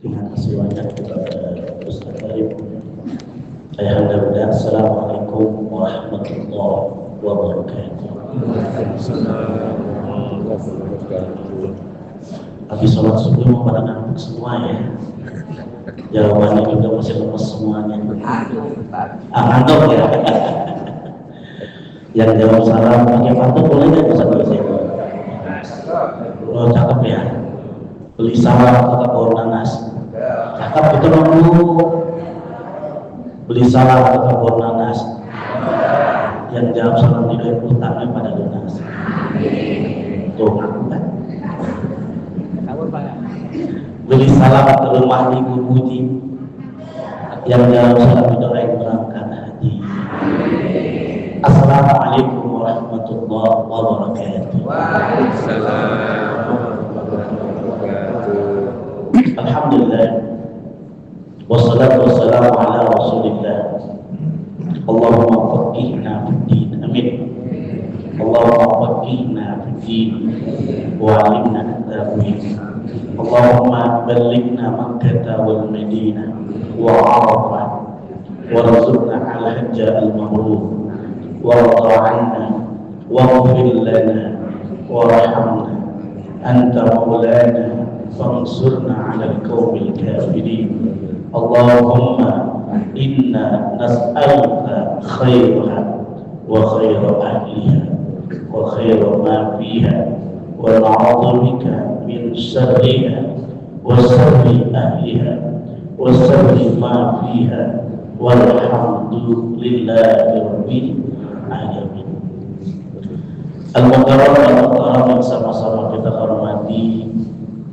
Terima kasih banyak kepada Ustaz Arif. Assalamualaikum warahmatullahi wabarakatuh. Habis sholat subuh mau pada ngantuk semua ya. Jawabannya juga masih lemes semuanya. Ngantuk ya. Yang jawab salam pakai pantun boleh nggak Ustaz Arif? Oh cakep ya. Beli salam ke pohon nanas. Cakep betul dulu. Beli salam ke pohon nanas. Yang jawab salam tidak utangnya pada lunas. Tuh kan? Beli salam ke rumah Ibu Puji. Yang jawab salam tidak berangkat haji. Assalamualaikum warahmatullahi wabarakatuh. Waalaikumsalam. Alhamdulillah. Wassalatu wassalamu ala Rasulillah. Allahumma faqihna fid-din. Amin. Allahumma faqihna fid-din wa 'allimna at-ta'wil. Allahumma ballighna Makkah wal Madinah wa 'Arafah warzuqna al-hajj al-mabrur warda 'anna waghfir lana warhamna anta maulana fansurna 'alal qaumil kafirin. Allahumma inna nas'aluka khairaha wa khaira ahliha wa khaira ma fiha wa na'udzubika min syarriha wa syarri ahliha wa syarri ma fiha walhamdulillahi rabbil alamin. Al-Mukarram yang sama-sama kita hormati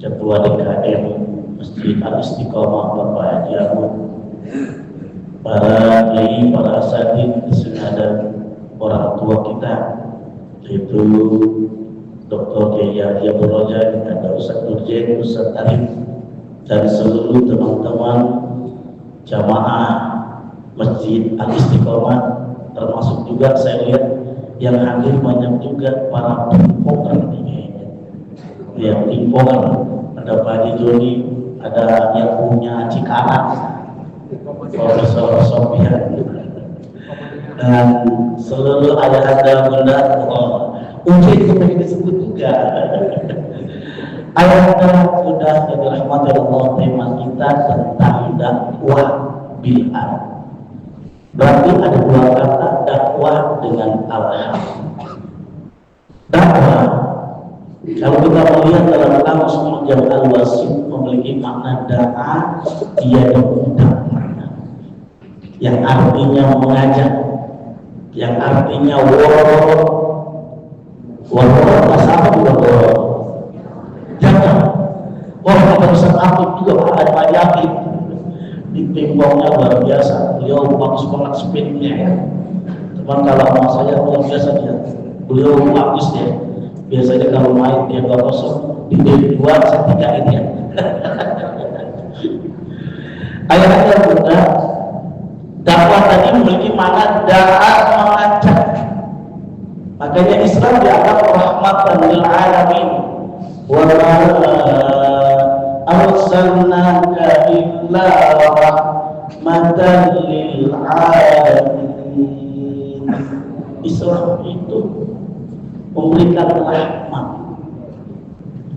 Ketua DKM Masjid Al-Istiqomah Bapak Haji Abu, para kiai, para asatidz dan orang tua kita yaitu Dr. Kiai Haji Abdul Rojak, ada Ustaz Nurjen, Ustaz Arif, dan seluruh teman-teman jamaah Masjid Al-Istiqomah, termasuk juga saya lihat yang hadir banyak juga para pimpoker nih, yang pimpoker. Ada Pak Haji Joni, ada yang punya Cikarang, Profesor Sofian, dan seluruh ada benda ujian itu disebut juga. Ayatnya sudah dirahmati Allah, tema kita tentang dakwah bil'an. Berarti ada dua kata, dakwah dengan alham. Dakwah, kalau kita melihat dalam kamus Mu'jam Al-Wasit, memiliki makna da'a, dia mengundang makna, yang artinya mengajak, yang artinya bahasa apa juga jangan. Kata Ustaz Afif juga Pak Yakin di pingpongnya luar biasa, beliau bagus banget speednya ya. Teman kalau sama saya luar biasa dia, beliau bagus ya. Biasanya kalau main dia 2-0, di D2 saya 3 ini ya. Ayatnya mudah. Dakwah tadi memiliki makna da'a, mengajak. Makanya Islam dianggap rahmatan lil alamin. Wa ma arsalnaka illa rahmatan lil alamin. Islam itu memberikan rahmat.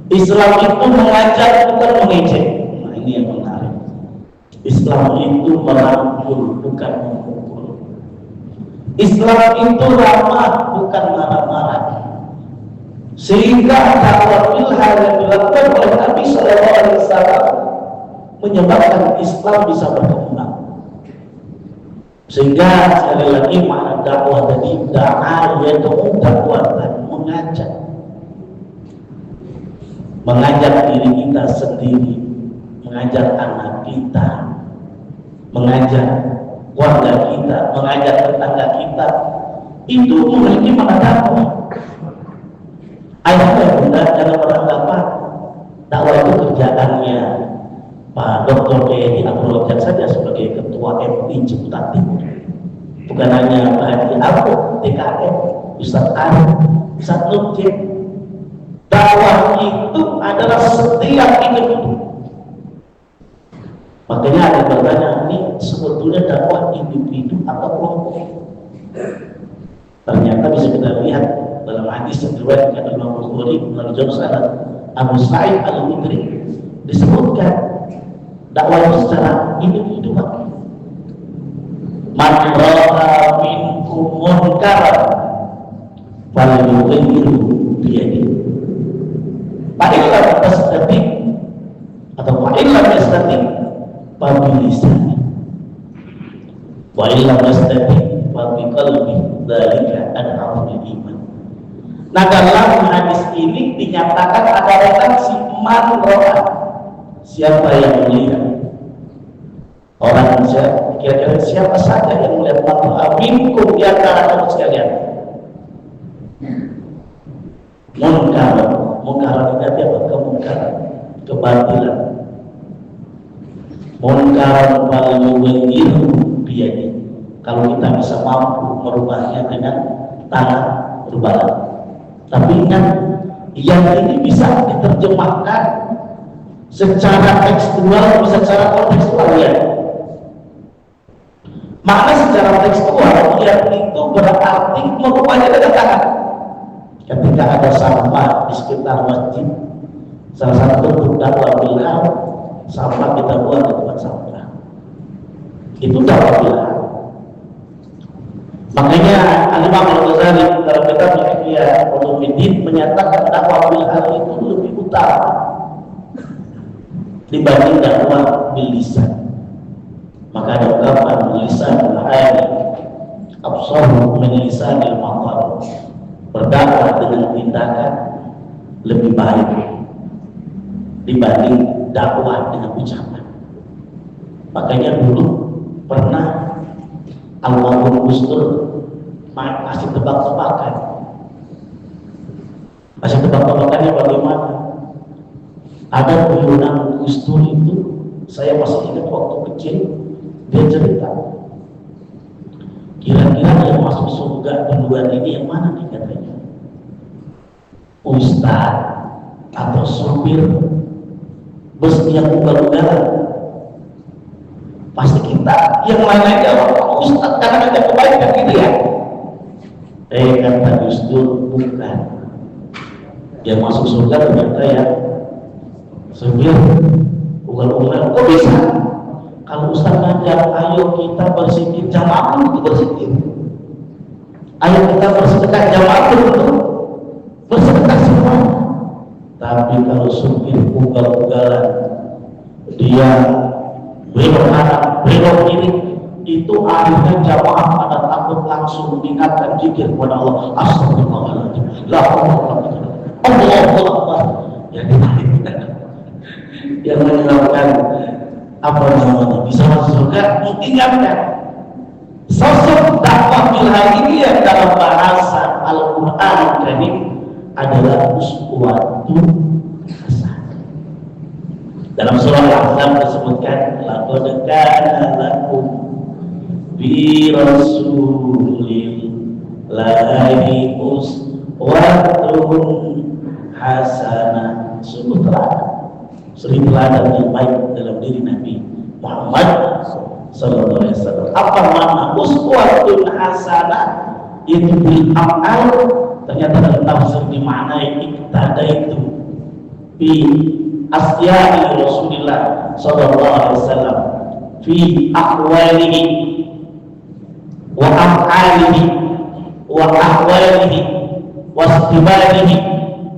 Islam itu mengajak, bukan mengejek. Nah ini yang menarik. Islam itu merangkul, bukan memukul. Islam itu ramah, bukan marah-marah. Sehingga dakwah ilham yang dilakukan oleh Nabi SAW menyebabkan Islam bisa berkembang. Sehingga sekali lagi makna dakwah tadi da'a, yaitu dakwah dan mengajak diri kita sendiri, mengajak anak kita, mengajak keluarga kita, mengajak tetangga kita, itu memiliki makna dakwah. Ayatnya bunda jangan beranggapan dakwah itu kerjaannya Pak Dr. Kiai Abdul Rojak saja sebagai ketua MI Ciputat Timur. Bukan hanya Pak Haji Abu, DKM, Ustaz Arif, Ustaz Nurjen. Dakwah itu adalah setiap individu. individu atau kelompok. Ternyata bisa kita lihat dalam hadis yang diriwayatkan oleh Imam Bukhari melalui jalur sanad Abu Sa'id Al-Khudri disebutkan dakwah itu secara individual. Man ra'a minkum munkaran falyughayyirhu biyadihi. Fa'illam tastati' atau fa'illam yastati' fa bilisani. Wa illam yastati' fa biqalbi, dzalika ad'aful iman. Nah, dalam hadis ini dinyatakan ada redaksi man ra'a, siapa yang melihat. Orang kira-kira siapa saja yang melihat man ra'a minkum di antara kamu sekalian. Munkar itu apa? Kemungkaran, kebatilan. Munkar falyughayyirhu biyadihi. Kalau kita bisa mampu merubahnya dengan tangan, rubahlah. Tapi ingat, yang ini bisa diterjemahkan secara tekstual, bisa secara kontekstual ya. Makna secara tekstual yang itu berarti merubahnya dengan tangan. Ketika ada sampah di sekitar masjid, salah satu bentuk dakwah bilal, sampah kita buang di tempat sampah. Itu dakwah bilal. Makanya Al-Imam Al-Ghazali dalam kitabnya Ihya Ulumuddin menyatakan dakwah bilal itu lebih utama dibanding dakwah bil lisan. Maka ada ungkapan lisanul hali absaru min lisanil maqal. Berdakwah dengan tindakan lebih baik dibanding dakwah dengan ucapan. Makanya dulu pernah almarhum Gus Dur masih tebak-tebakan. Masih tebak-tebakannya bagaimana? Ada guyonan Gus Dur itu, saya masih ingat waktu kecil, dia cerita, kira-kira yang masuk surga duluan ini yang mana nih katanya? Ustaz atau supir bus yang ugal-ugalan? Pasti kita yang lain-lain jawab Ustaz karena ada kebaikan gitu ya. Kata Gus Dur, bukan. Yang masuk surga ternyata ya supir ugal-ugalan. Kok bisa? Kalau Ustaz ngajak, ayo kita bersikir jamaah untuk bersikir. Ayo kita bersedekah jamaah untuk bersedekah semua. Tapi kalau supir ugal-ugalan, dia belok kanan, belok kiri, itu akhirnya jamaah pada takut langsung meningkatkan zikir kepada Allah. Astagfirullahaladzim, la haula wala quwwata Allahu akbar. Yang menyebabkan apa namanya bisa masuk surga, mengingatkan sosok dakwah bilal ini yang dalam bahasa Al-Quran Karim adalah uswatun hasanah. Dalam surah Al-Ahzab disebutkan laqad kana lakum bi rasulillahi uswatun hasanah. Sungguh suri teladan yang baik dalam diri Nabi Muhammad sallallahu alaihi wasallam. Apa makna uswatun hasanah? Itu bil amal. Ternyata dalam tafsir dimaknai iktada itu fi asyari Rasulullah sallallahu alaihi wasallam fi aqwalihi wa af'alihi wa ahwalihi wa istibarihi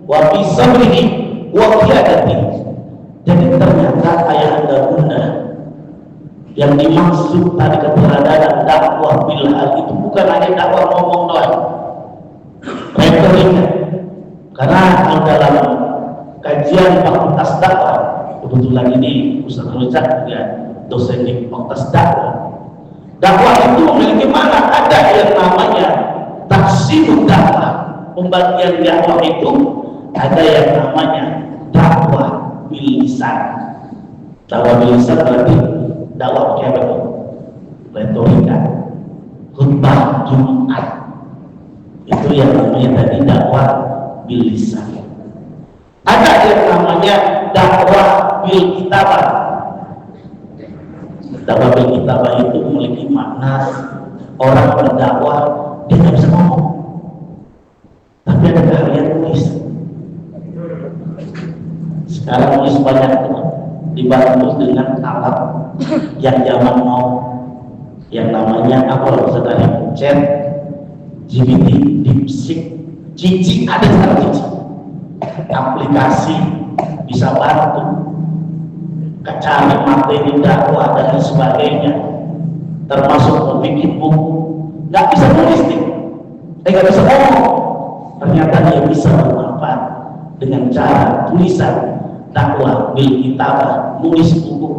wa fi sabrihi wa qiyadatihi. Jadi ternyata ayahanda bunda yang dimaksud tadi keberadaan dakwah bilal itu bukan hanya dakwah ngomong doang, retorika. Karena dalam kajian fakultas dakwah, kebetulan ini Ustaz Rojak juga dosen di fakultas dakwah. Dakwah itu memiliki mana? Ada yang namanya taksim dakwah, pembagian dakwah itu ada yang namanya dakwah bilisan. Dakwah bilisan berarti dakwah pakai apa itu? Retorika, khutbah Jumat, itu yang namanya tadi dakwah bilisan. Ada yang namanya dakwah bil kitabah. Dakwah bil kitabah itu memiliki makna orang berdakwah dia nggak bisa ngomong, tapi ada keahlian nulis. Sekarang nulis banyak dibantu dengan alat yang zaman now, yang namanya apa loh, dari chat, GPT, DeepSeek, Cici, ada sekarang Cici, aplikasi bisa bantu cari materi dakwah dan sebagainya, termasuk membuat buku. Nggak bisa nulis nih, nggak bisa ngomong, ternyata dia bisa bermanfaat dengan cara tulisan dakwah bil kitabah, nulis buku,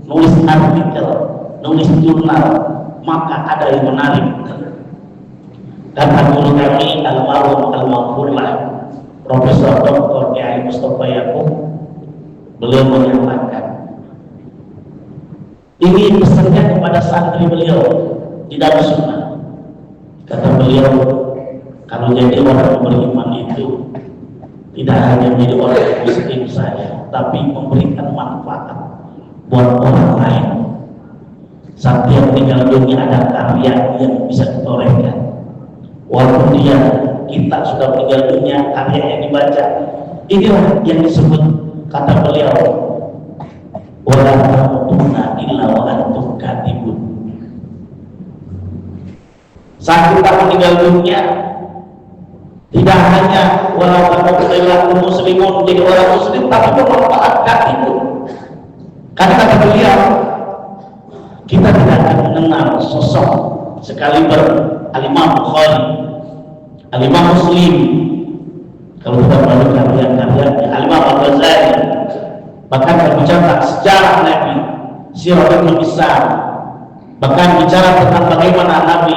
nulis artikel, nulis jurnal, maka ada yang menarik. Kata guru kami almarhum al-maghfurlah Profesor Dr. Kiai Mustafa Yaqub, beliau menyatakan ini pesannya kepada santri beliau di Darussunnah. Kata beliau, kalau jadi orang beriman itu tidak hanya menjadi orang muslim saja, tapi memberikan manfaat buat orang lain. Saat dia meninggal dunia ada karya yang bisa ditorehkan. Walaupun kita sudah meninggal dunia, karya yang dibaca, inilah yang disebut, kata beliau, wala tamutunna illa wa antum katibun. Saat kita meninggal dunia, tidak hanya walau kamu muslimun menjadi orang muslim, tapi bermanfaat katibun. Karena kata beliau, kita tidak akan mengenal sosok sekaliber Al-Imam Bukhari, Al-Imam Muslim, kalau kita melalui karya-karyanya, Al-Imam Al-Ghazali, bahkan berbicara sejarah Nabi, siratul Islam, bahkan bicara tentang bagaimana Nabi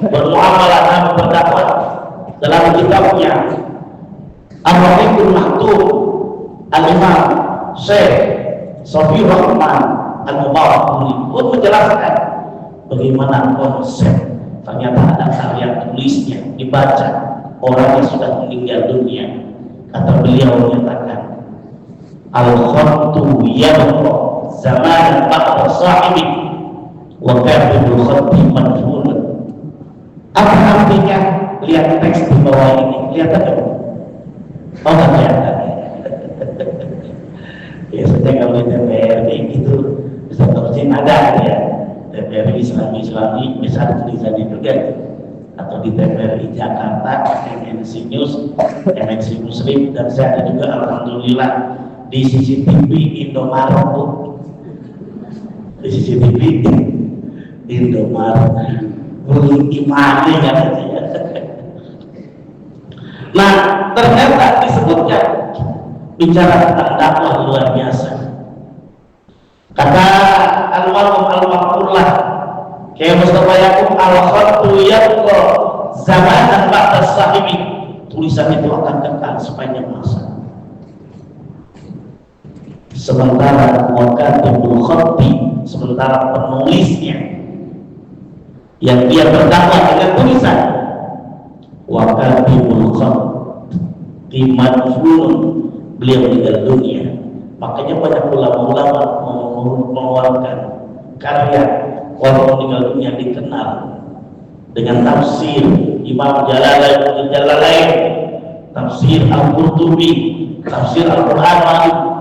bermuamalah, Nabi berdakwah dalam kitabnya Ar-Rafiqul Maktum, Al-Imam Syekh Sofi Rahman Al-Mubarakuri pun menjelaskan bagaimana konsep, ternyata ada karya tulisnya dibaca orang yang sudah meninggal dunia. Kata beliau menyatakan, al-khattu yabqa zaman ba'da sahibi wa kabidul khatti madfun. Apa artinya? Lihat teks di bawah ini, lihat aja. Oh nggak kelihatan. Biasanya kalau di TPRI itu bisa terjun ada ya, TPRI Islami bisa ada tulisannya juga, atau di TPRI Jakarta, MNC News, MNC Muslim, dan saya ada juga alhamdulillah di CCTV Indomaret tuh, di CCTV Indomaret belum imani katanya. Nah ternyata disebutkan bicara tentang dakwah luar biasa. Kata almarhum al-maghfurlah Kiai Mustafa Yaqub, al-khattu yabqa zamanan ba'da sahibi, tulisan itu akan kekal sepanjang masa. Sementara wakatibul khatti, sementara penulisnya yang dia berdakwah dengan tulisan, wakatibul khatti madfun, beliau meninggal dunia. Makanya banyak ulama-ulama mengeluarkan karya orang meninggal dunia dikenal dengan tafsir Imam Jalalain, tafsir Al-Qurtubi, tafsir Al-Quran,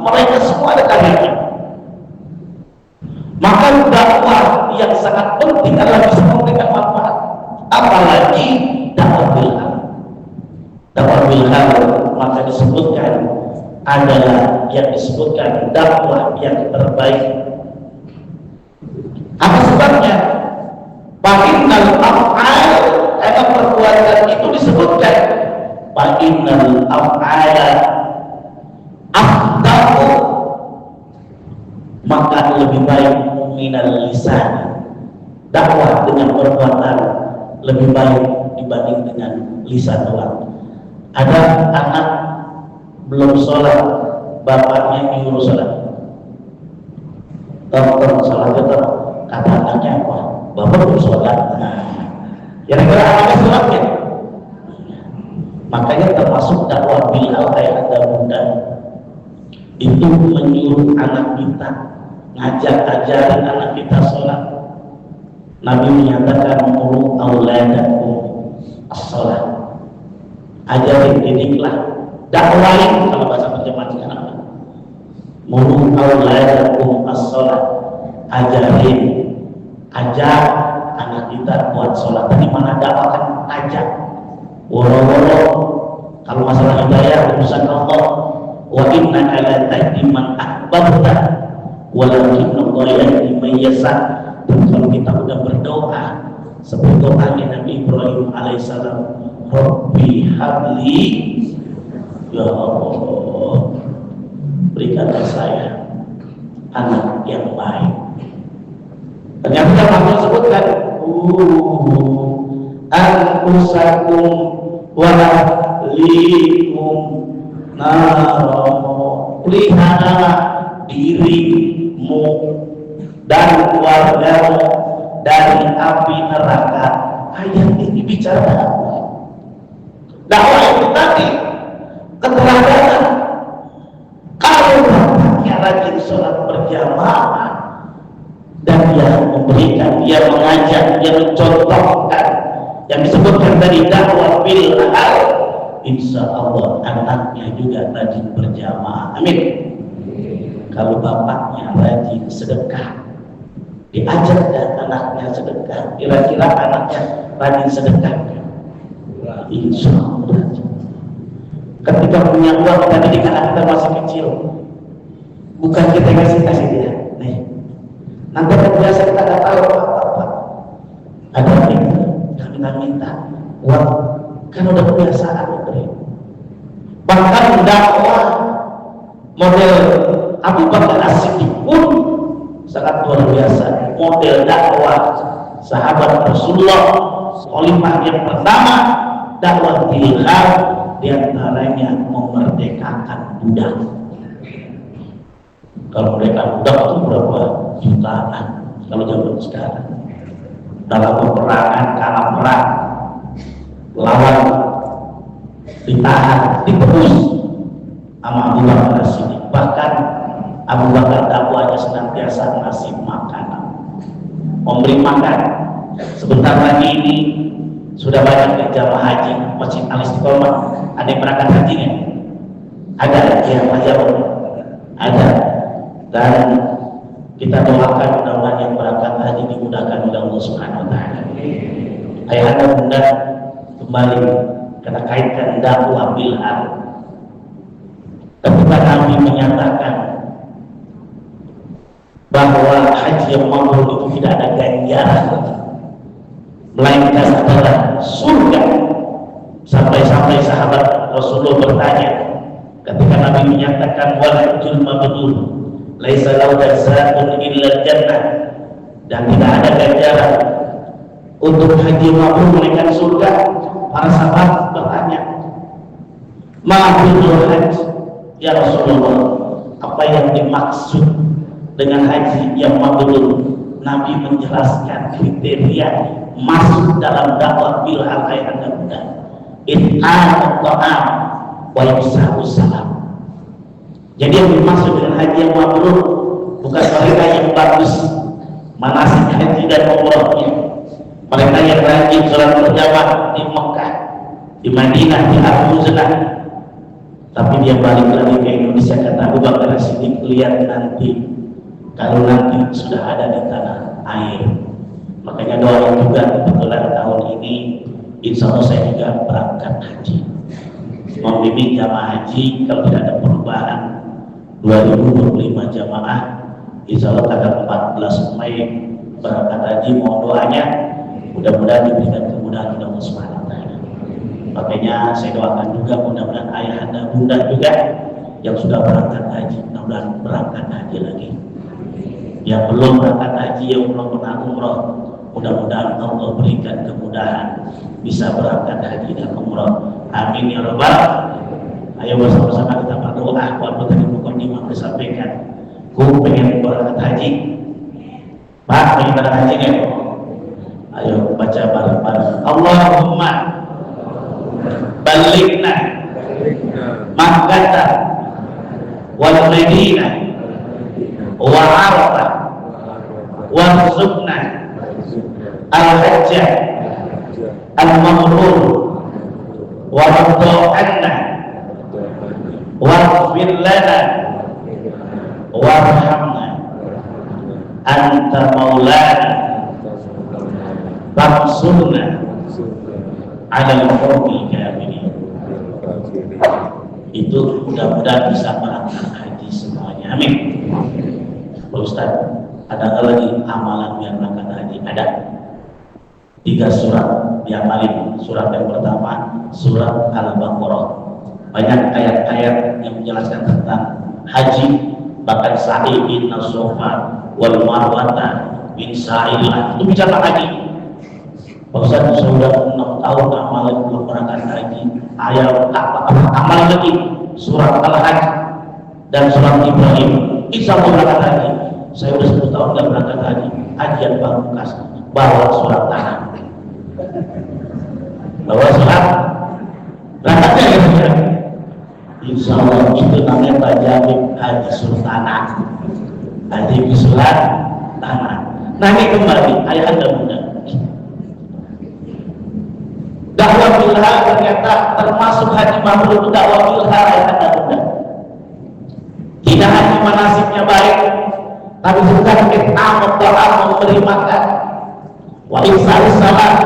mereka semua ada karyanya. Maka dakwah yang sangat penting adalah bisa memberikan manfaat, apalagi dakwah bilham. Dakwah bilham maka disebutkan adalah yang disebutkan dakwah yang terbaik. Apa sebabnya? Baginnal af'al, karena perbuatan itu disebutkan baginnal af'al afdalu, maka lebih baik minal lisan, dakwah dengan perbuatan lebih baik dibanding dengan lisan doang. Ada anak belum sholat, bapaknya nyuruh sholat, sholat itu kata anaknya apa? Bapak belum sholat. Kira-kira anaknya sholatnya? Makanya termasuk dakwah bilal kayak ada bunda itu menyuruh anak kita ngajak ajarin anak kita sholat. Nabi menyatakan muru auladakum as-sholat, ajarin, didiklah, dakwain kalau bahasa terjemahan sekarang. Muru auladakum as-sholat, ajarin, ajak anak kita buat sholat. Tadi mana dakwakan, ajak. Woro-woro kalau masalah hidayah urusan Allah. Wa innaka la tahdi man ahbabta walakin Allah yahdi man yasha. Dan kalau kita udah berdoa seperti doanya Nabi Ibrahim alaihissalam, Rabbi habli, ya Allah berikanlah saya anak yang baik. Ternyata Allah sebutkan anfusakum wa ahlikum naro, peliharalah dirimu dan keluargamu dari api neraka. Ayat ini bicara dakwah itu tadi keteladanan. Kalau bapaknya rajin sholat berjamaah dan dia memberikan, dia mengajak, dia mencontohkan yang disebutkan tadi dakwah bil hal, insya Allah anaknya juga rajin berjamaah. Amin. Kalau bapaknya rajin sedekah, diajak dan anaknya sedekah, kira-kira anaknya rajin sedekah, insya Allah. Ketika punya uang, tadi di anak kita masih kecil, bukan kita kasih dia, nih nanti kan biasa kita nggak tahu apa-apa, ada yang minta uang, kan udah kebiasaan memberi. Bahkan dakwah model Abu Bakar As-Siddiq pun sangat luar biasa. Model dakwah sahabat Rasulullah, khalifah yang pertama, dakwah ilham, diantaranya memerdekakan budak. Kalau mereka budak itu berapa jutaan kalau zaman sekarang. Dalam peperangan, kalah perang, lawan ditahan, dibebus sama Abu Bakar As-Siddiq. Bahkan Abu Bakar dakwahnya senantiasa ngasih makanan, memberi makan. Sebentar lagi ini sudah banyak jamaah haji Masjid Al-Istiqomah. Ada yang berangkat haji nih? Ada yang ada. Dan kita doakan mudah-mudahan yang berangkat haji dimudahkan oleh Allah Subhanahu wa taala. Ayahanda bunda kembali kita kaitkan dakwah bil hal. Ketika Nabi menyatakan bahwa haji yang mabrur itu tidak ada ganjaran melainkan adalah surga, sampai-sampai sahabat Rasulullah bertanya ketika Nabi menyatakan wal hajjul mabrur laisa lahu jazaa'un illa jannah, dan tidak ada ganjaran untuk haji mabrur melainkan surga. Para sahabat bertanya, mabrurul haji ya Rasulullah, apa yang dimaksud dengan haji yang mabrur? Nabi menjelaskan kriteria masuk dalam dakwah bil hal ayat muda. It'am ta'am wa yusahu salam. Jadi yang dimaksud dengan haji yang mabrur bukan mereka yang bagus manasik haji dan umrahnya, mereka yang rajin sholat berjamaah di Mekah, di Madinah, di Al-Muznah, tapi dia balik lagi ke Indonesia. Kata Abu Bakar As-Siddiq, lihat nanti kalau nanti sudah ada di tanah air. Makanya doa juga kebetulan tahun ini insya Allah saya juga berangkat haji, membimbing jamaah haji. Kalau tidak ada perubahan 2025 jamaah, insya Allah tanggal 14 Mei berangkat haji. Mohon doanya, mudah-mudahan diberikan kemudahan oleh Allah Subhanahu wa taala. Makanya saya doakan juga mudah-mudahan ayahanda bunda juga yang sudah berangkat haji, mudah-mudahan berangkat haji lagi. Yang belum berangkat haji, yang belum pernah umroh, mudah-mudahan Allah berikan kemudahan bisa berangkat haji dan umroh. Amin ya rabbal. Ayo bersama-sama kita berdoa. Walaupun tadi bukan imam disampaikan, ku pengen berangkat haji, Pak pengen berangkat haji kan? Ayo baca bareng-bareng. Allahumma balighna Makkah wal Madinah wa Arafah warzuqna al-hajjah al-mabrur warḍa'anna waghfir lana warhamna anta maulana fansurna 'alal qawmil kafirin. Itu mudah-mudahan bisa berangkat haji semuanya, amin. Pak Ustaz, ada lagi amalan biar berangkat haji? Ada 3 surat diamalin. Surat yang pertama surat Al-Baqarah, banyak ayat-ayat yang menjelaskan tentang haji, bahkan sa'i bin Nasofa wal marwata bin sa'ilah, itu bicara haji. Pak Ustaz, sudah 6 tahun amalan belum berangkat haji. Ayat amal lagi surat Al-Hajj dan surat Ibrahim, insya Allah berangkat haji. Saya sudah 10 tahun tidak berangkat haji. Hajian Pamungkas bawa surat tanah, bawa surat berangkatnya ya. Insya Allah itu namanya tajamim haji sultanah, haji surat tanah. Nah ini kembali ayat Anda muda. Dakwah bilha ternyata termasuk haji mabrur itu dakwah bilha ayat Anda muda. Tidak hanya manasibnya baik, tapi juga kita memberi makan, wa insa'us salat,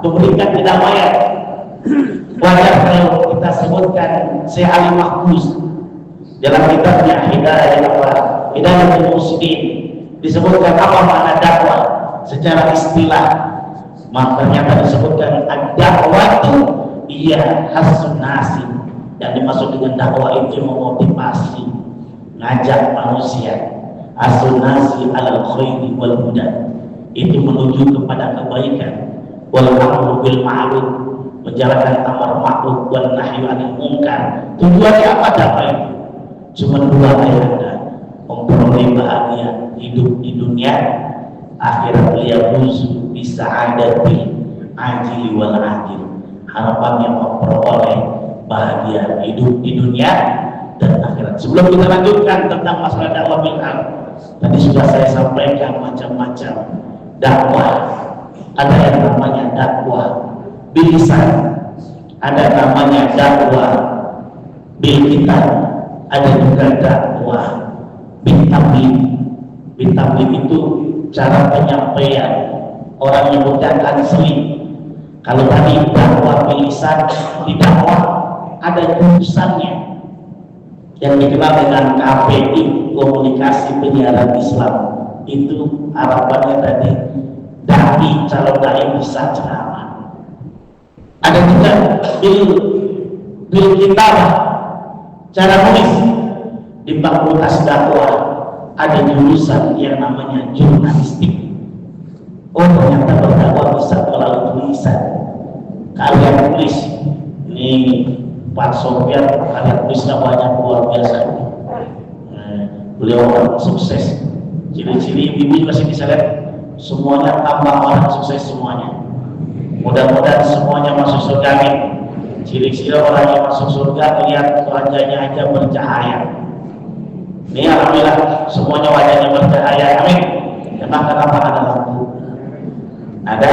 memberikan kedamaian. Wajar kalau kita sebutkan Syekh Ali Mahfuz dalam kitabnya Hidayatul Muslimin disebutkan apa makna dakwah secara istilah. Maka ternyata disebutkan dakwah itu iya hasun nasi, yang dimaksud dengan dakwah itu memotivasi, ngajak manusia, hasun nasi alal khairi wal huda, itu menuju kepada kebaikan, wal amru bil ma'ruf, menjalankan amar ma'ruf wal nahyi 'anil munkar. Tujuannya apa dakwah itu? Cuma 2 ayat, memperoleh bahagia hidup di dunia, akhirat liyafuzu bisa ada di ajil wal ajil. Harapannya memperoleh bahagia hidup di dunia dan akhirat. Sebelum kita lanjutkan tentang masalah dakwah bilhaq, tadi sudah saya sampaikan macam-macam dakwah. Ada yang namanya dakwah bilisan, ada namanya dakwah bil kitab, ada juga dakwah bil tabligh. Bil tabligh itu cara penyampaian, orang menyebutkan asli. Kalau tadi dakwah bilisan, di dakwah ada jurusannya yang dikenal dengan KPI, komunikasi penyiaran Islam. Itu harapannya tadi dai, calon dai bisa ceramah. Ada juga bil kitab, cara nulis. Di fakultas dakwah ada jurusan yang namanya jurnalistik. Oh ternyata berdakwah bisa melalui tulisan. Kalian tulis, ini Pak Sofyan, kalian tulisnya banyak luar biasa. Beliau orang sukses. Ciri-ciri bibi masih bisa lihat, semuanya tambah orang sukses semuanya. Mudah-mudahan semuanya masuk surga. Ciri-ciri orang yang masuk surga, lihat wajahnya aja bercahaya. Ini alhamdulillah semuanya wajahnya bercahaya, amin. Kenapa ada lampu? Ada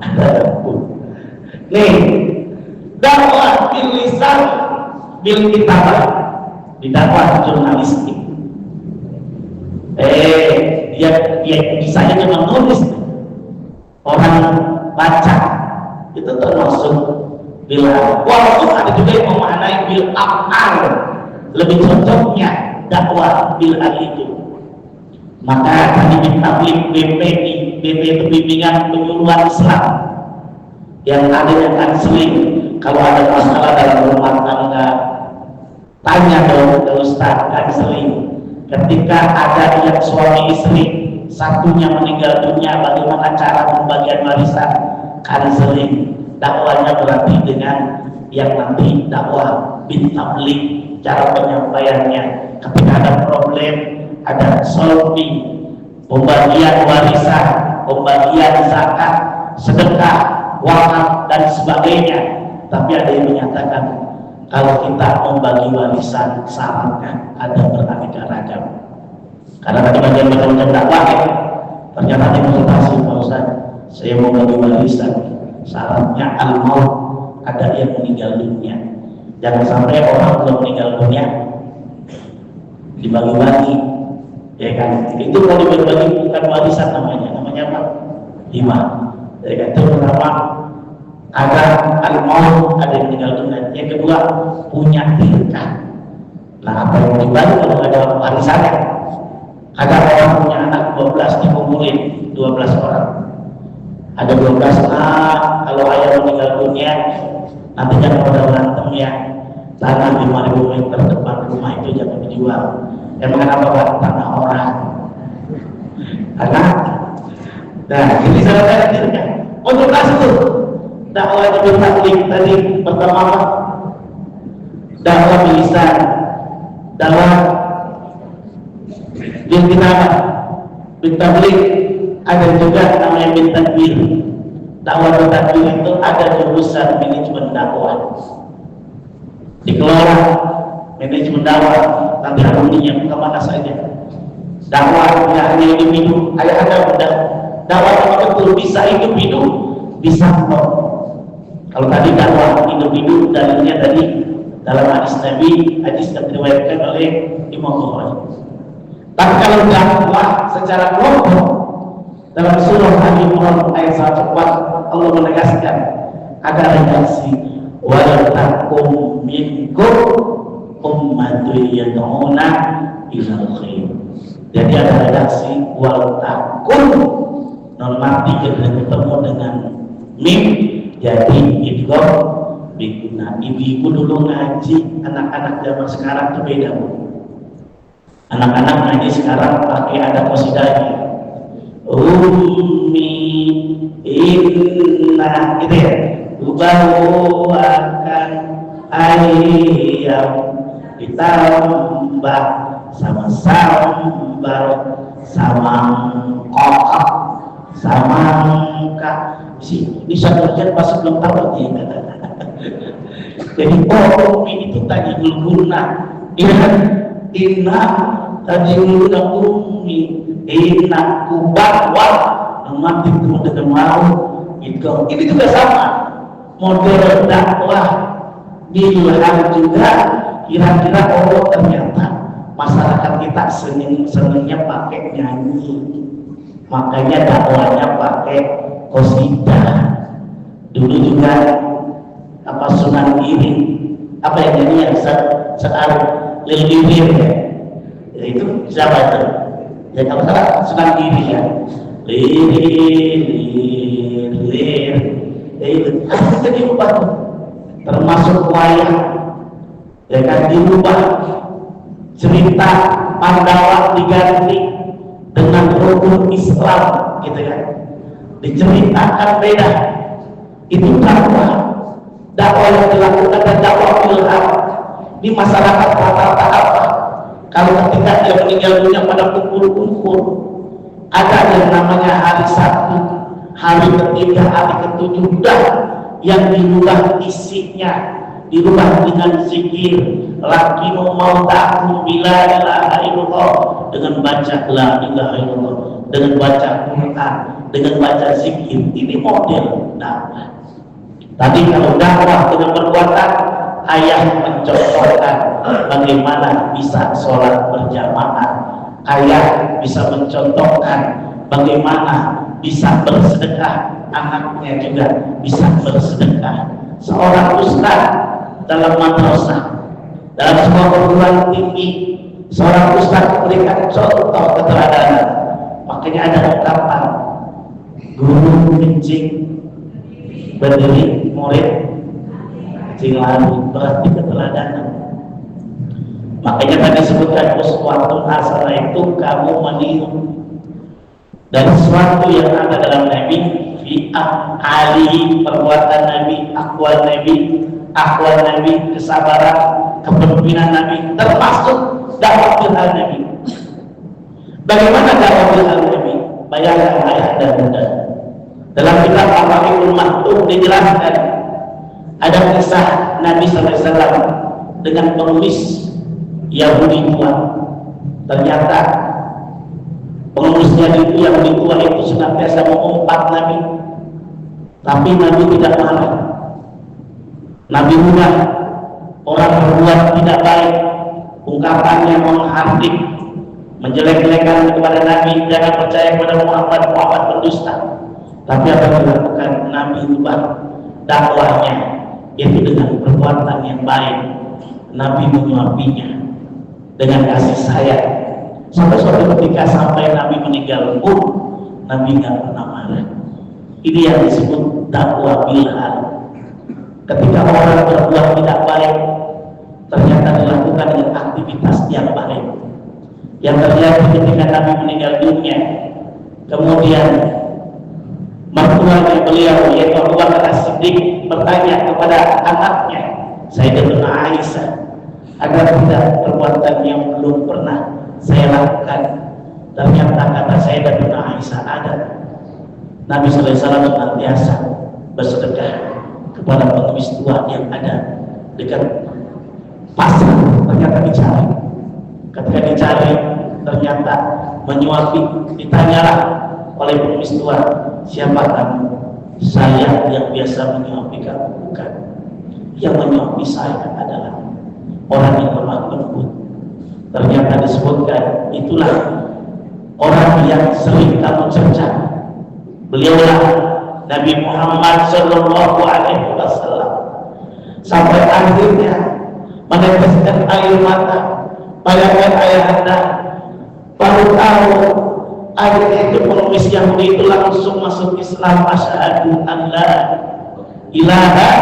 lampu. Nih, dakwah bil lisan bil kitabah, di dakwah jurnalistik. Dia bisanya cuma nulis, orang baca itu termasuk bilhaq. Walaupun ada juga yang memaknai bil af'al, lebih cocoknya dakwah bilhaq itu. Maka tadi tabligh BPI, BP itu bimbingan penyuluhan Islam, yang ada yang konseling. Kalau ada masalah dalam rumah tangga, tanya dong ke Ustaz konseling. Ketika ada yang suami istri, satunya meninggal dunia, bagaimana cara pembagian warisan? Konseling. Dakwahnya berarti dengan yang nanti dakwah bin tabligh, cara penyampaiannya. Ketika ada problem, ada solving, pembagian warisan, pembagian zakat, sedekah, wakaf dan sebagainya. Tapi ada yang menyatakan kalau kita membagi warisan syaratnya ada beraneka ragam. Karena tadi bagian macam-macam dakwah ya. Ternyata konsultasi Pak Ustaz, saya mau bagi warisan, syaratnya al-maut, ada yang meninggal dunia. Jangan sampai orang belum meninggal dunia dibagi-bagi, ya kan? Itu kalau dibagi-bagi bukan warisan namanya apa? Hibah. Ya kan? Itu pertama, ada al-maut, ada yang meninggal dunia. Yang kedua, punya tingkah. Nah, apa yang dibagi kalau ada warisannya? Ada orang punya anak 12 dikumpulin 12 orang. Ada 12 kalau ayah meninggal dunia nanti jangan pada berantem ya. Tanah 5.000 meter depan rumah itu jangan dijual. Emang kenapa Pak? Tanah orang. Karena nah, ini salah satunya. Untuk itu dakwah Nabi Taklim tadi pertama apa? Dakwah bilisan, dakwah bil kitabah, bil tabligh, ada juga namanya bil tadbir. Dakwah bil tadbir itu ada jurusan manajemen dakwah. Dikelola manajemen dakwah, nanti alumninya kemana saja. Dakwah tidak hanya individu, ada dakwah yang betul bisa individu, bisa kalau tadi dakwah individu dalilnya tadi dalam hadis Nabi, hadis yang diriwayatkan oleh Imam Bukhari. Tapi kalau dakwah secara kelompok dalam surah Ali Imran ayat 104 Allah menegaskan ada redaksi wal takum minkum ummatun yad'una ilal khair. Jadi ada redaksi wal takum non mati ketemu dengan mim jadi idgham biguna. Ibu-ibu dulu ngaji, anak-anak zaman sekarang itu beda Bu. Anak-anak ngaji sekarang pakai ada qasidahnya. Ummi inna gitu ya. Ubawakan ayam ditambah sama sambar sama kokak sama kak. Ini satu ujian pas belum tahu dia kata. Jadi ummi itu tadi guna inna tadi guna ummi inna kubawal mati ketemu dengan mau itu. Ini juga sama model dakwah diluar juga. Kira-kira Allah ternyata masyarakat kita senengnya pakai nyanyi, makanya dakwahnya pakai qasidah. Dulu juga apa Sunan Giri apa yang nyanyi yang sekarang lilir ya itu siapa itu ya kalau salah Sunan Giri ya lilir itu bisa diubah termasuk wayang ya kan, diubah cerita Pandawa diganti dengan rukun Islam gitu kan, diceritakan beda. Itu dakwah yang dilakukan dan dakwah ilham di masyarakat rata-rata apa? Kalau ketika dia meninggal dunia pada kumpul-kumpul, ada yang namanya hari Sabtu, hari ketiga, hari ketujuh, yang dirubah isinya, dirubah dengan zikir lakinu mautakum bila ilaha illallah, dengan baca la ilaha illallah, dengan baca Quran, dengan baca zikir. Ini model dakwah. Tadi kalau dakwah dengan perbuatan, ayah mencontohkan bagaimana bisa sholat berjamaah, ayah bisa mencontohkan bagaimana bisa bersedekah, anaknya juga bisa bersedekah. Seorang ustaz dalam madrasah, dalam sebuah perguruan tinggi, seorang ustaz memberikan contoh keteladanan. Makanya ada ungkapan guru kencing berdiri, murid kencing lari, berarti keteladanan. Makanya tadi sebutkan uswatun hasanah itu kamu meniru dari sesuatu yang ada dalam Nabi, fi ali perbuatan Nabi, akwal Nabi, kesabaran, kepemimpinan Nabi, termasuk dakwah ilham Nabi. Bagaimana dakwah ilham Nabi? Bayangkan ayah dan bunda. Dalam kitab Al-Rahimul Maktum dijelaskan ada kisah Nabi SAW dengan penulis Yahudi tua. Ternyata penulis Kemudian itu yang lebih tua itu senantiasa mengumpat Nabi, tapi Nabi tidak marah. Nabi mudah orang berbuat tidak baik, ungkapannya menghardik, menjelek-jelekan kepada Nabi, jangan percaya kepada Muhammad pendusta. Tapi apa yang dilakukan Nabi ubah dakwahnya, yaitu dengan perbuatan yang baik. Nabi menyuapinya dengan kasih sayang. Sampai suatu ketika sampai Nabi meninggal pun Nabi nggak pernah marah. Ini yang disebut dakwah bilhal. Ketika orang berbuat tidak baik, ternyata dilakukan dengan aktivitas yang baik. Yang terjadi ketika Nabi meninggal dunia, kemudian mertuanya beliau yaitu Abu Bakar As-Siddiq bertanya kepada anaknya Sayyidatuna Aisyah agar tidak perbuatan yang belum pernah saya lakukan. Ternyata kata Sayyidatuna Aisyah ada. Nabi sallallahu alaihi wasallam senantiasa bersedekah kepada pengemis tua yang ada dekat pasar. Ternyata dicari. Ketika dicari ternyata menyuapi. Ditanyalah oleh pengemis tua, siapa kamu? Saya yang biasa menyuapi kamu. Bukan. Yang menyuapi saya adalah orang yang lemah lembut. Ternyata disebutkan itulah orang yang sering kamu cerca. Beliaulah Nabi Muhammad Sallallahu Alaihi Wasallam. Sampai akhirnya meneteskan air mata. Bayangkan ayahanda baru tahu akhirnya itu pengemis Yahudi itu langsung masuk Islam. Asyhadu an la ilaha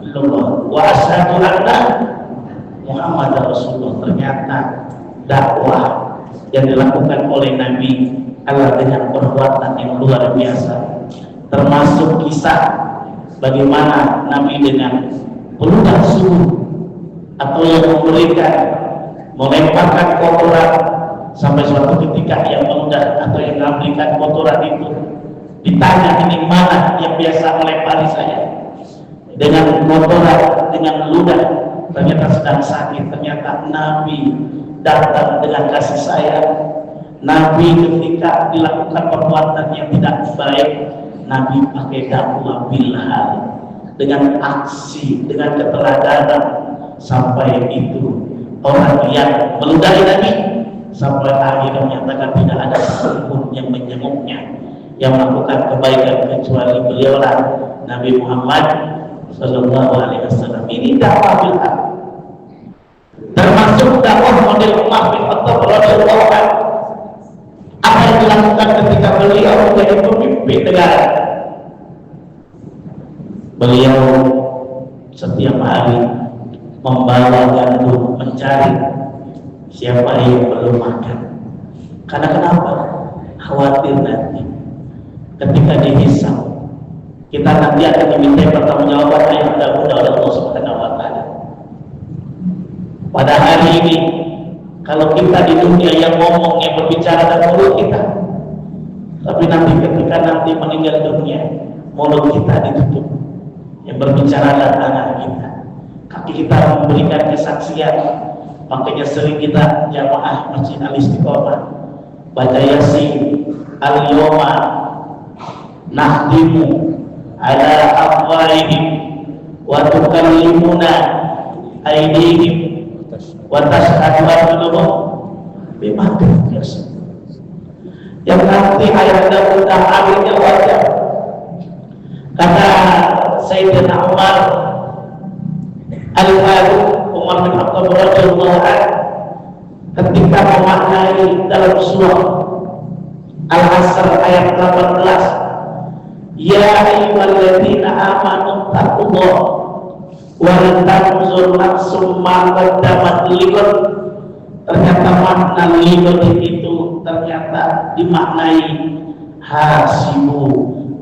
illallah wa asyhadu anna Muhammad Rasulullah. Ternyata dakwah yang dilakukan oleh Nabi adalah dengan perbuatan yang luar biasa. Termasuk kisah bagaimana Nabi dengan peludak subuh atau yang memberikan melemparkan kotoran sampai suatu ketika yang meludah atau yang memberikan kotoran itu ditanya, ini mana yang biasa melempari saya dengan kotoran, dengan ludah, ternyata sedang sakit. Ternyata Nabi datang dengan kasih sayang. Nabi ketika dilakukan perbuatan yang tidak baik, Nabi pakai dakwah bilhal dengan aksi, dengan keteladanan, sampai itu orang yang meludahi Nabi sampai akhirnya menyatakan tidak ada satupun yang menjenguknya yang melakukan kebaikan kecuali beliaulah Nabi Muhammad Sallallahu Alaihi Wasallam. Ini dakwah bilhal, termasuk dakwah model Umar bin Khattab radhiyallahu anhu. Apa yang dilakukan ketika beliau menjadi pemimpin negara? Beliau setiap hari membawa gandum mencari siapa yang belum makan. Karena kenapa? Khawatir nanti ketika dihisab kita nanti akan diminta pertanggungjawaban yang ada oleh Allah Subhanahu wa Ta'ala. Pada hari ini kalau kita di dunia yang ngomong, yang berbicara dan mulut kita, tapi nanti ketika nanti meninggal dunia, mulut kita ditutup, yang berbicara adalah tangan kita, kaki kita memberikan kesaksian. Makanya sering kita jamaah Masjid Al-Istiqomah baca Yasin, al-yawma nahdimu ala afwahihim wa tukallimuna aydihim wa tashhadu arjuluhum bima kanu yaksubun. Yang nanti ayat udah akhirnya wajah. Kata Sayyidina Umar Al-Faruq, Umar bin Khattab radhiyallahu anhu, ketika memaknai dalam surah Al-Asr ayat 18, ya ayyuhalladzina amanu taqullaha wa tanzur nafsum ma qaddamat lighad. Ternyata makna lighad itu ternyata dimaknai hasibu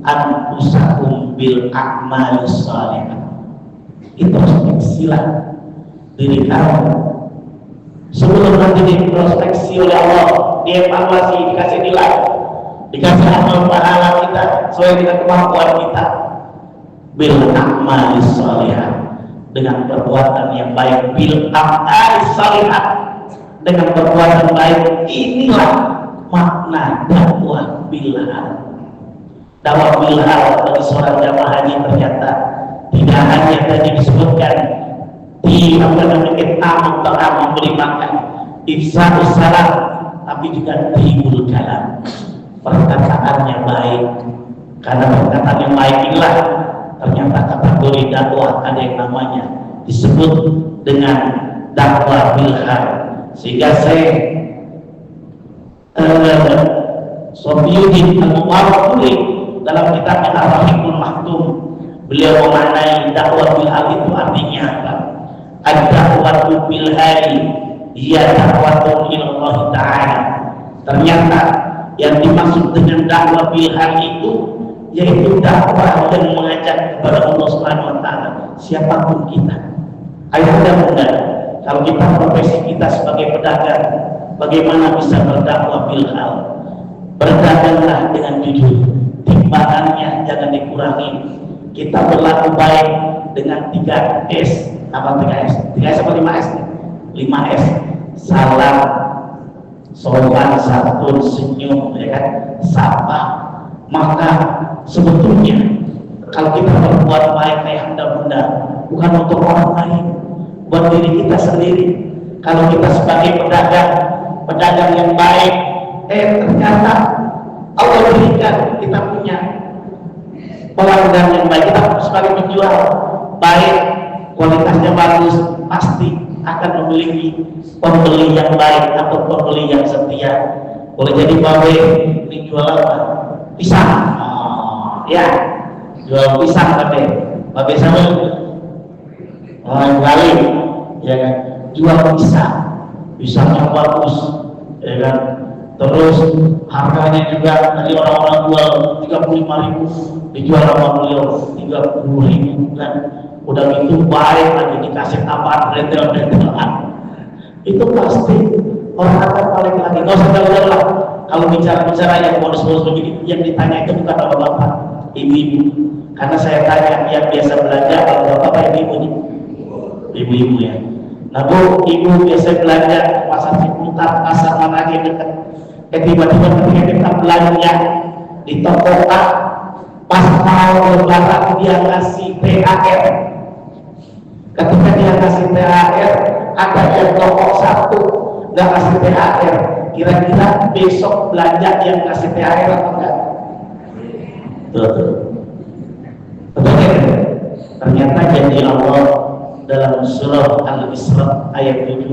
anfusakum bil a'malis shalihah. Introspeksilah diri kamu sebelum nanti diintrospeksi oleh Allah, dievaluasi, dikasih nilai, dikasih amal pahala kita sesuai dengan kemampuan kita. Bil a'malis shalihah, dengan perbuatan yang baik. Bil a'malis shalihah, dengan perbuatan baik. Inilah makna dakwah bilhal. Dakwah bilhal bagi seorang jamaah haji ternyata tidak hanya tadi disebutkan di memberi makan, ifsa'us salam, tapi juga tibul kalam, perkataan yang baik. Karena perkataan yang baik inilah ternyata kategori dakwah ada yang namanya disebut dengan dakwah bilhal. Sehingga saya Sofiyuddin Al-Mubarakuri dalam kitabnya Ar-Rahimul Mahtum, beliau memaknai dakwah bilhal itu artinya apa? Ad-dakwatu bilhali hiya dakwatun ilallah ta'ala. Ternyata yang dimaksud dengan dakwah bilhal itu yaitu dakwah yang mengajak kepada Allah Subhanahu wa taala siapapun kita. Ayo mudah-mudahan kalau kita profesi kita sebagai pedagang, bagaimana bisa berdakwah bilhal? Berdaganglah dengan jujur, timbangannya jangan dikurangi. Kita berlaku baik dengan 3S. Apa 3S? 3S apa 5S? 5S. Salam, sopan, santun, senyum, ya kan? Sapa. Maka sebetulnya kalau kita berbuat baik kayak bunda-bunda, bukan untuk orang lain, buat diri kita sendiri. Kalau kita sebagai pedagang yang baik, ternyata Allah berikan kita punya pelanggan yang baik. Kita sebagai penjual baik, kualitasnya bagus, pasti akan memiliki pembeli yang baik atau pembeli yang setia. Boleh jadi babe ini jual apa? Pisang. Ya, jual pisang babe sama balik, ya kan? Jual pisangnya bagus, ya kan? Terus harganya juga tadi orang-orang jual 35.000, dijual sama beliau 30.000 kan. Udah gitu baik lagi dikasih tambahan rental-rentalan. Itu pasti orang akan balik lagi. Nggak usah jauh-jauh lah. Kalau bicara yang bonus-bonus begini, yang ditanya itu bukan bapak-bapak, ibu-ibu. Karena saya tanya yang biasa belanja, kalau bapak ibu nih, ibu-ibu ya. Nah bu, ibu biasa belanja pasar Ciputat, pasar mana aja dekat. Tiba-tiba ketika kita belanja di toko A, pas mau lebaran dia ngasih THR. Ketika dia ngasih THR, ada yang toko satu nggak ngasih THR. Kira-kira besok belanja yang ngasih THR atau enggak? Betul. Ternyata janji Allah dalam surah Al-Isra ayat 7,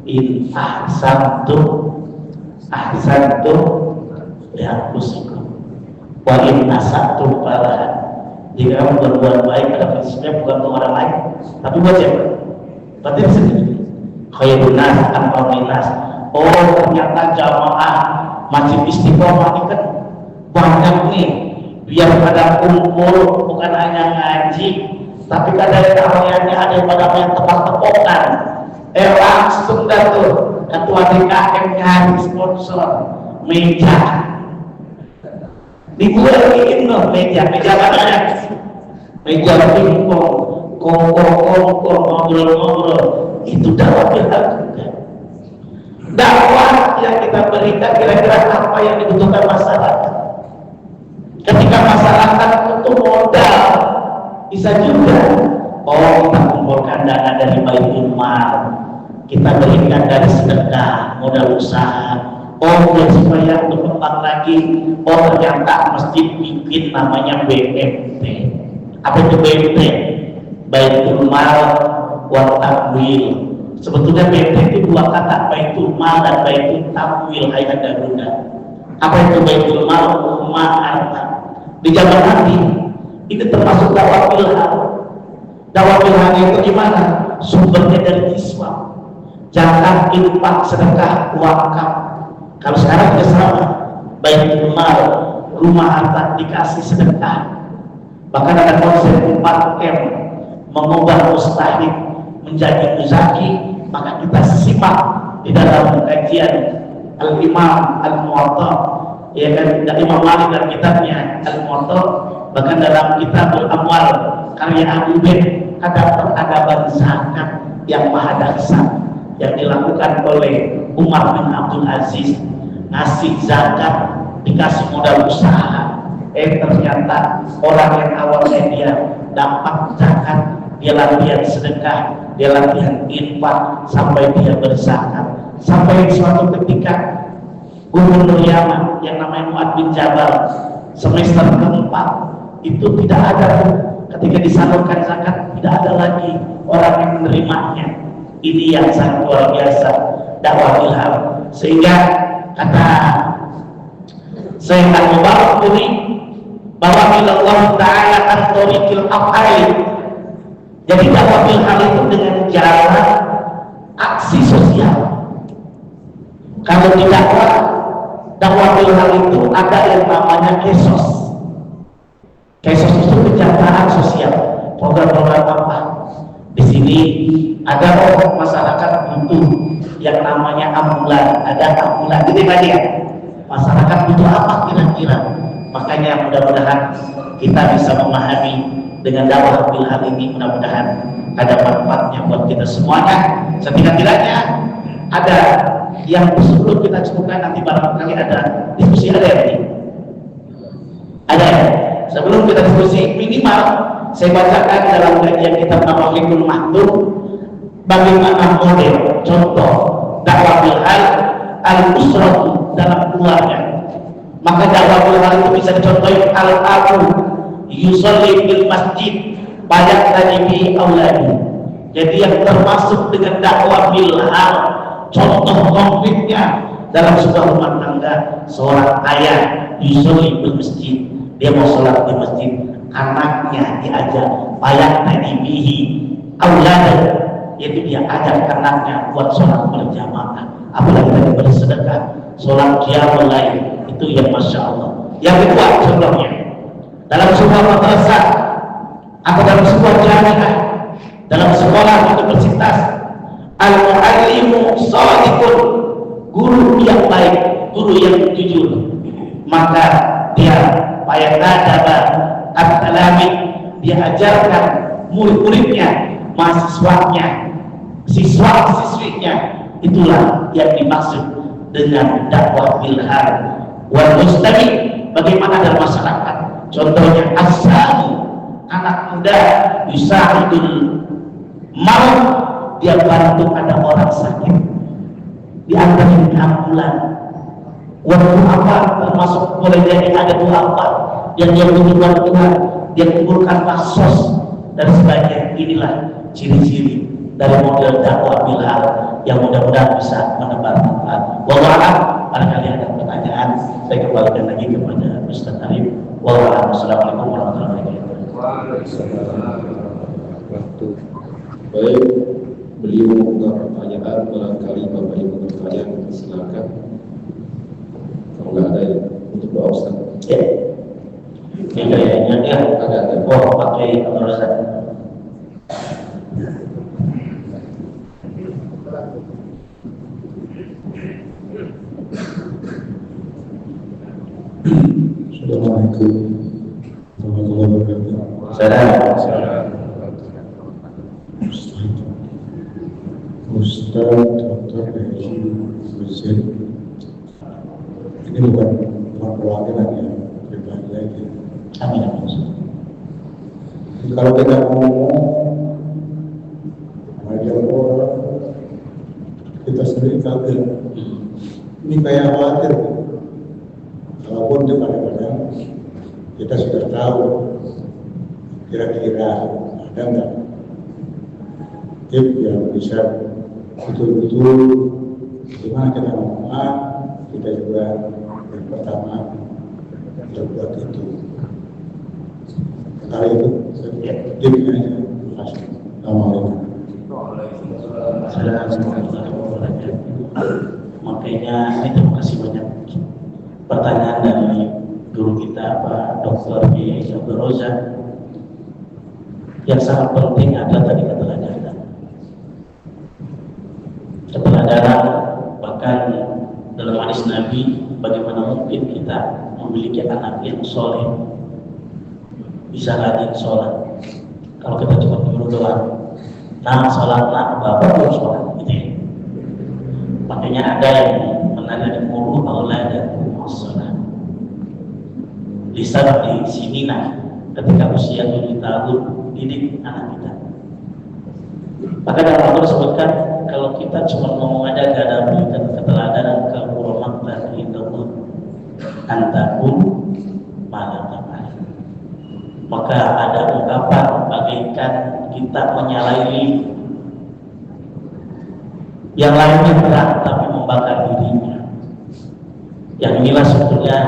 in ahsantum ya kusikum wa in asatum falaha. Jika kamu berbuat baik pada prinsipnya bukan untuk orang lain, tapi buat siapa? Berarti sendiri. Khairun nas anfa'un nas. Oh ternyata jamaah Masjid Istiqomah ini kan banyak nih, biar pada kumpul bukan hanya ngaji, tapi kadang-kadang ada yang pada main tebak-tebakan. Langsung dah tuh ketua DKM nyari sponsor meja. Dibuatin loh meja mana? Meja pingpong, kongko, ngobrol-ngobrol. Itu dakwah kita juga. Dakwah yang kita berikan kira-kira apa yang dibutuhkan masyarakat. Ketika masyarakat butuh modal, bisa juga kita kumpulkan dana dari Baitul Mal, kita berikan dari sedekah, modal usaha. Biar supaya berkembang lagi. Ternyata masjid bikin namanya BMT. Apa itu BMT? Baitul Mal wa Tamwil. Sebetulnya BMT itu dua kata, Baitul Mal dan Baitul Tamwil, ayat Bunda. Apa itu Baitul Mal? Rumah harta. Di zaman nanti itu termasuk dakwah bilhal. Dakwah bilhal itu gimana? Sumbernya dari Islam, zakat, infak, sedekah, wakaf. Kalau sekarang tidak sama, Baitul Mal, rumah harta dikasih sedekah. Bahkan ada konsep 4M, mengubah mustahik menjadi muzaki. Maka kita simak di dalam kajian Al-Imam Al-Muwatta, ya kan, dari Imam Malik dalam kitabnya Al-Muwatta. Bahkan dalam kitab Al-Amwal karya Abu Bakar ada peradaban zakat yang maha dahsyat yang dilakukan oleh Umar bin Abdul Aziz. ngasih zakat, dikasih modal usaha, ternyata orang yang awalnya dia dapat zakat, dia latihan sedekah, dia latihan infak, sampai dia berzakat, sampai suatu ketika Gubernur Yaman yang namanya Mu'ad bin Jabal semester keempat itu tidak ada, ketika disalurkan zakat tidak ada lagi orang yang menerimanya. Ini yang sangat luar biasa dakwah ilham, sehingga kata Syekh Al-Mubarakfuri bahwa bila Allah Ta'ala an-tariqil af'ali, jadi dakwah ilham itu dengan jalan aksi sosial. Kalau di dakwah ilham itu ada yang namanya kesos. Kesos itu kejahatan sosial, program-program apa. Di sini ada masyarakat butuh yang namanya ambulan, ada ambulan. Jadi tadi ya, masyarakat butuh apa kira-kira? Makanya mudah-mudahan kita bisa memahami dengan dakwah ilham ini, mudah-mudahan ada manfaatnya buat kita semuanya. Setidak-tidaknya ada yang sebelum kita cukupkan, nanti barangkali ada diskusi, ada ya ini? Ada ya? Sebelum kita diskusi, minimal saya bacakan dalam kajian kitab Nawafilul Mahdum bagaimana model contoh dakwah ilham al-usratu dalam keluarga. Maka dakwah ilham itu bisa dicontohi al-abu yusolli bil masjid banyak tadi auladi. Jadi yang termasuk dengan dakwah ilham, contoh konkretnya dalam sebuah rumah tangga, seorang ayah yusolli bil masjid, dia mau sholat di masjid, anaknya diajak banyak tadi auladi, yaitu dia ajak anaknya buat sholat berjamaah. Apalagi tadi bersedekah, sholat qiyamul lail, itu yang masya Allah. Yang kedua contohnya dalam sebuah madrasah atau dalam sebuah jamiah, dalam sekolah universitas, al-muallimu shadiqun, guru yang baik, guru yang jujur, maka dia fayadaba at-talami, dia ajarkan murid-muridnya, mahasiswanya, siswa-siswinya. Itulah yang dimaksud dengan dakwah ilham. Wal mustami, bagaimana dalam masyarakat, contohnya as-sami, anak muda yusahidul maut, dia bantu ada orang sakit, diantarin ke ambulan. Waktu apa termasuk boleh jadi ada dua apa yang dia butuhkan Tuhan, dia kumpulkan pasos dan sebagainya. Inilah ciri-ciri dari model dakwah ilham yang mudah-mudahan bisa menebar manfaat. Wallahu a'lam. Barangkali ada pertanyaan, saya kembalikan lagi kepada Ustaz Arif. Wallahu a'lam. Assalamualaikum warahmatullahi wabarakatuh. Baik, beliau membuka pertanyaan, barangkali Bapak Ibu bertanya, silakan. Kalau nggak ada ya, untuk Pak Ustaz. Ya. Ini kayaknya ya ada. Oh, pakai Ustaz. Assalamualaikum warahmatullahi wabarakatuh. Salam. Ustaz Dr. Haji Hussein, ini bukan perwakilan ya, pribadi lagi. Amin. Kalau kita ngomong media orang, kita sendiri kaget. Ini kayak khawatir. Walaupun kadang-kadang kita sudah tahu kira-kira ada nggak tips yang bisa betul-betul gimana kita ngomong, kita juga yang pertama berbuat itu. Kali itu tipsnya aja. Assalamualaikum. Makanya ini terima kasih banyak pertanyaan dari guru kita Pak Dr. Kiai Abdul Rozak. Yang sangat penting adalah tadi keteladanan. Keteladanan, bahkan dalam hadis Nabi, bagaimana mungkin kita memiliki anak yang soleh, bisa rajin sholat kalau kita cuma dulu doang. Nah, sholat lah, bapak belum sholat gitu ya. Makanya ada yang menanya di mulu Allah Bisa di sini nah, ketika usia 7 tahun didik anak kita. Maka dalam Al-Quran disebutkan kalau kita cuma ngomong aja gak ada berikan keteladanan kemuruman dari Allah antakun malam. Maka ada ungkapan bagaikan kita menyalahi yang lainnya berat tapi membakar dirinya. Yang inilah sebetulnya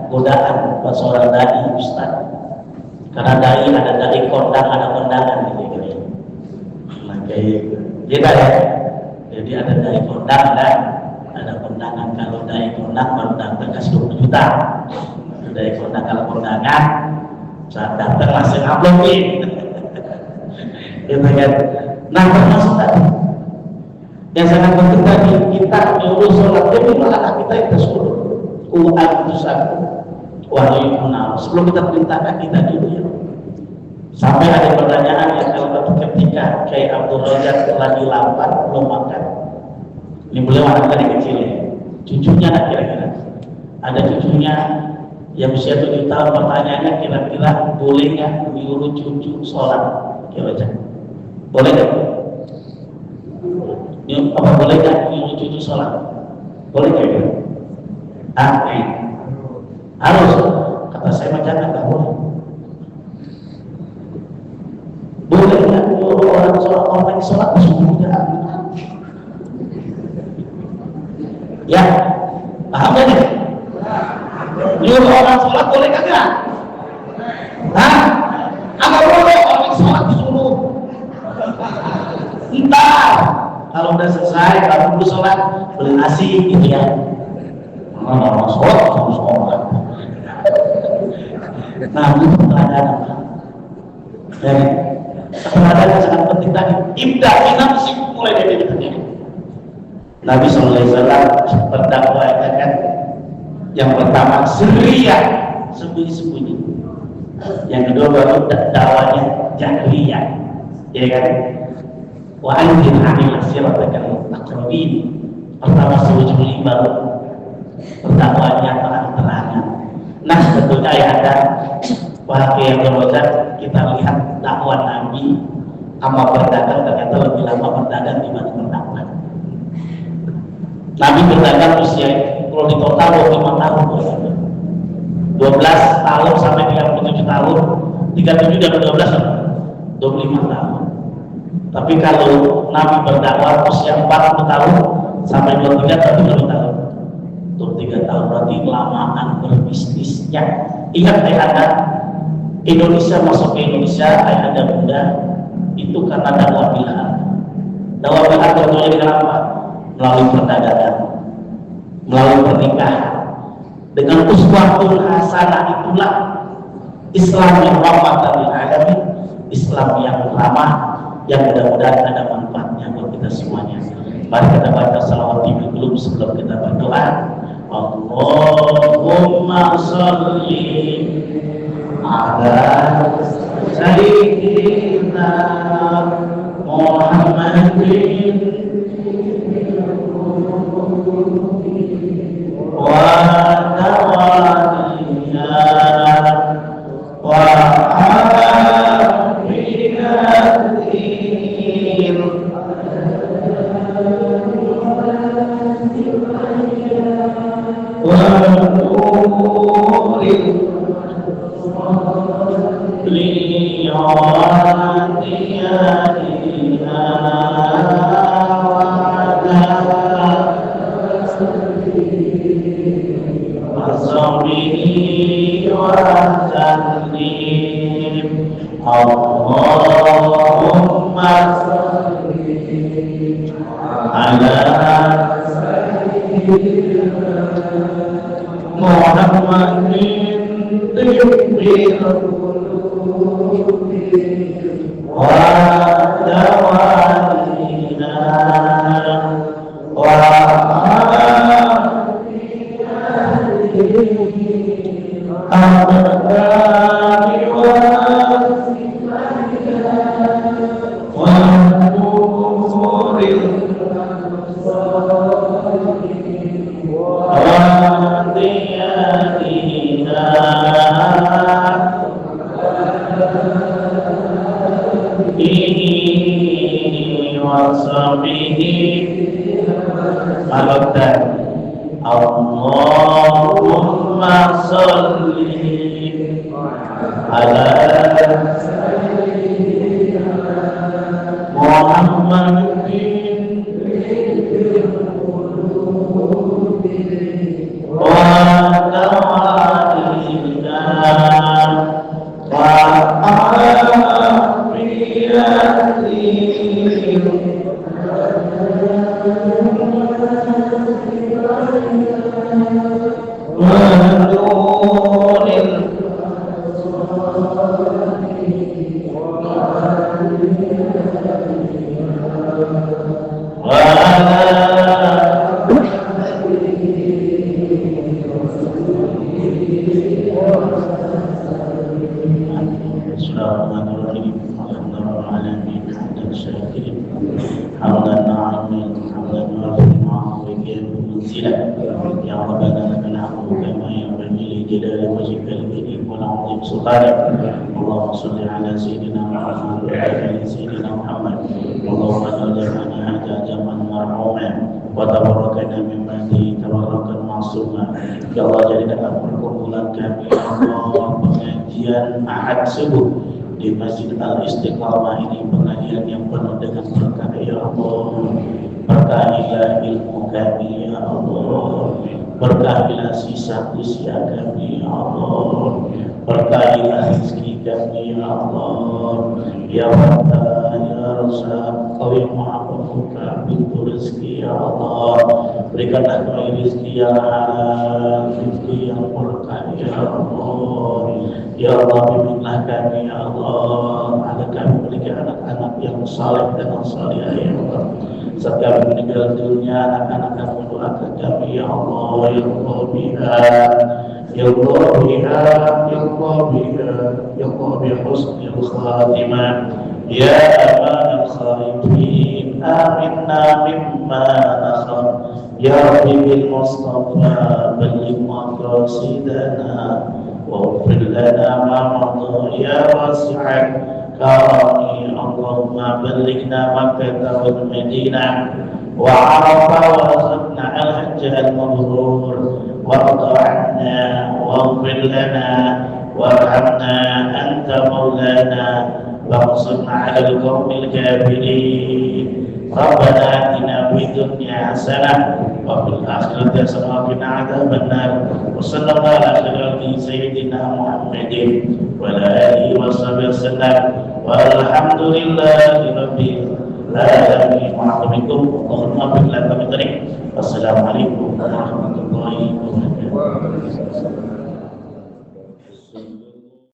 godaan buat seorang dai Ustaz. Karena dai ada dai kondang, ada kondangan gitu. Beda ya. Jadi ada dai kondang dan ada kondangan. Kalau dai kondang baru datang kasih 20 juta. Dai kondang kalau kondangan saat datang masih nguploadin. Gitu kan. Nah termasuk tadi yang sangat penting tadi kita nyuruh sholat demi anak kita itu suruh sebelum kita perintahkan kita dulu ya. Sampai ada pertanyaan yang kalau ketika Kiai Abdul Razak lagi lapar belum makan. Ini beliau anak tadi kecil ya. Cucunya ada kira-kira. Ada cucunya yang usia 7 tahun, pertanyaannya kira-kira boleh nggak menyuruh cucu sholat? Kira-kira boleh nggak? Apa boleh nggak menyuruh cucu sholat? Boleh nggak? Harus. Kata saya mah jangan, nggak boleh. Boleh nggak menyuruh orang sholat disuruh jangan? Ya, paham nggak nih? Nyuruh orang sholat boleh kagak? Agak boleh orang sholat disuruh. Entar kalau udah selesai, kalau udah sholat beli nasi gitu ya. Orang sholat harus sholat. Nah itu keteladanan. Dan keteladanan sangat penting tadi. Ibda binafsi mulai dari diri sendiri. Nabi SAW berdakwah kan. Yang pertama sirriyah, sembunyi-sembunyi. Yang kedua baru dakwahnya jahriyah, ya kan? Wa anzir 'anil siratal aqrabin. Pertama sembunyi baru berdakwahnya terang-terangan. Nah sebetulnya ya ada wakil yang berwajah kita lihat dakwah Nabi sama berdagang ternyata lebih lama berdagang dibanding berdakwah. Nabi berdagang usia kalau di total 25 tahun 12 tahun sampai 37 tahun 37 dan 12 25 tahun. Tapi kalau Nabi berdakwah usia 40 tahun sampai 23 tahun 23 tahun berarti lamaan berbisnisnya. Ingat ada Indonesia masuk ke Indonesia ada bunda itu karena dakwah Bilal. Dakwah Bilal contohnya dengan apa? Melalui perdagangan, melalui pernikahan. Dengan uswatun hasanah itulah Islam yang rahmatan lil alamin, Islam yang ramah, yang mudah-mudahan ada manfaatnya buat kita semuanya. Mari kita baca salawat dulu sebelum kita berdoa. Allahumma sholli ala sayyidina Muhammadin wa tawalina wa akhiratin wa nuril liyadiyadina Allahumma sholli ala Muhammadin tibbil wa dawalina wa wa Allahumma sholli ala Muhammadin wa tawalina wa اللهم صل على سيدنا محمد وعلى سيدنا محمد. اللهم اجعلنا هذا جمعا مرحوما وتبركنا من بعده تبركا معصوما. Ya Allah, jadikan perkumpulan kami ya Allah pengajian Ahad subuh di Masjid Al-Istiqamah ini pengajian yang penuh dengan berkah ya Allah. Berkahilah ilmu kami ya Allah, berkahilah sisa usia kami ya Allah, berkahilah rezeki kami ya Allah. Ya Rabbah ya Razzaq, Kau yang Maha Pembuka pintu rezeki ya Allah. Berikanlah kami rezeki yang halal, rezeki yang berkah ya Allah. Ya Allah, bimbinglah kami ya Allah agar kami memiliki anak-anak yang saleh dan saleh ya Allah. Saat kami meninggal dunia, anak-anak kami mendoakan kami ya Allah, ya Allah biha, ya Allah biha, ya Allah biha, ya Allah bi husnil khatimah, ya aman al-khaifin, aminna mimma nakhaf, ya Rabbi bil Mustafa balligh maqasidana waghfir lana ma madha ya wasi'al كرمي اللهم بلغنا مكة والمدينة وعرفة وارزقنا الحج المبرور وارض عنا واغفر لنا وارحمنا أنت مولانا وانصرنا على القوم الكافرين. ربنا آتنا في الدنيا حسنة وفي الآخرة حسنة وقنا عذاب النار. وصلى الله على خير سيدنا محمد وعلى آله وصحبه وسلم والحمد لله رب العالمين. Wassalamualaikum warahmatullahi wabarakatuh.